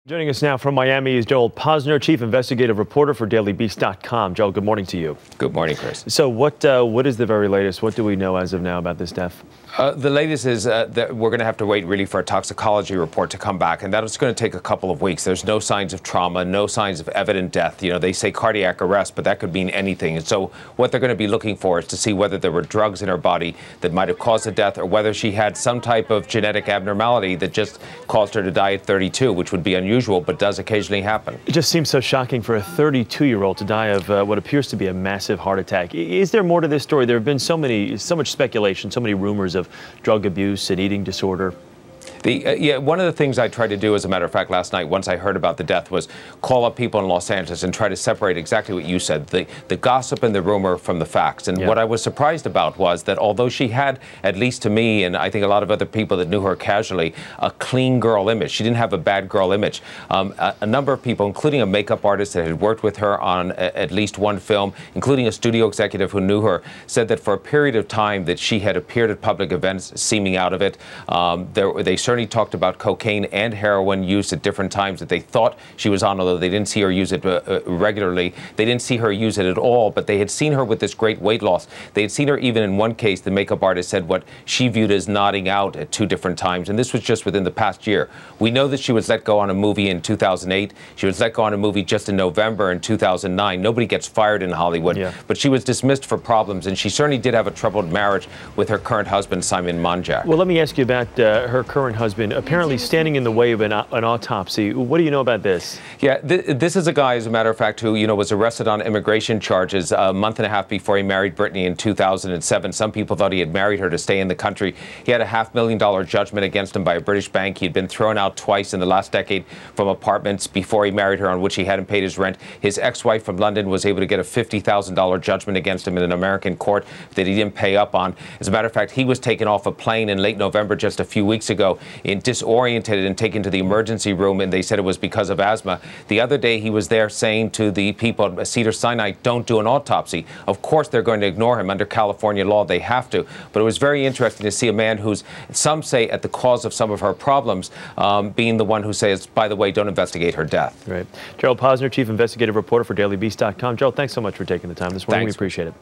Joining us now from Miami is Gerald Posner, chief investigative reporter for dailybeast.com. Gerald, good morning to you. Good morning, Chris. So what is the very latest? What do we know as of now about this death? The latest is that we're going to have to wait really for a toxicology report to come back, and that is going to take a couple of weeks. There's no signs of trauma, no signs of evident death. You know, they say cardiac arrest, but that could mean anything. And so what they're going to be looking for is to see whether there were drugs in her body that might have caused the death, or whether she had some type of genetic abnormality that just caused her to die at 32, which would be unusual, but does occasionally happen. It just seems so shocking for a 32-year-old to die of what appears to be a massive heart attack. Is there more to this story? There have been so much speculation, so many rumors of drug abuse and eating disorder. One of the things I tried to do, as a matter of fact, last night, once I heard about the death, was call up people in Los Angeles and try to separate exactly what you said, the gossip and the rumor from the facts. And what I was surprised about was that although she had, at least to me, and I think a lot of other people that knew her casually, a clean girl image. She didn't have a bad girl image. A number of people, including a makeup artist that had worked with her on at least one film, including a studio executive who knew her, said that for a period of time that she had appeared at public events seeming out of it. They certainly talked about cocaine and heroin used at different times that they thought she was on, although they didn't see her use it regularly. They didn't see her use it at all, but they had seen her with this great weight loss. They had seen her even in one case, the makeup artist said what she viewed as nodding out at 2 different times, and this was just within the past year. We know that she was let go on a movie in 2008. She was let go on a movie just in November in 2009. Nobody gets fired in Hollywood, but she was dismissed for problems, and she certainly did have a troubled marriage with her current husband, Simon Monjack. Well, let me ask you about her current husband apparently standing in the way of an autopsy. What do you know about this? Yeah, this is a guy, as a matter of fact, who, was arrested on immigration charges a month and a half before he married Brittany in 2007. Some people thought he had married her to stay in the country. He had a $500,000 judgment against him by a British bank. He'd been thrown out twice in the last decade from apartments before he married her, on which he hadn't paid his rent. His ex-wife from London was able to get a $50,000 judgment against him in an American court that he didn't pay up on. As a matter of fact, he was taken off a plane in late November just a few weeks ago disoriented and taken to the emergency room, and they said it was because of asthma. The other day he was there saying to the people at Cedars-Sinai, don't do an autopsy. Of course they're going to ignore him. Under California law they have to. But it was very interesting to see a man who's, some say, at the cause of some of her problems, being the one who says, by the way, don't investigate her death. Right. Gerald Posner, chief investigative reporter for dailybeast.com. Gerald, thanks so much for taking the time this morning. We appreciate it.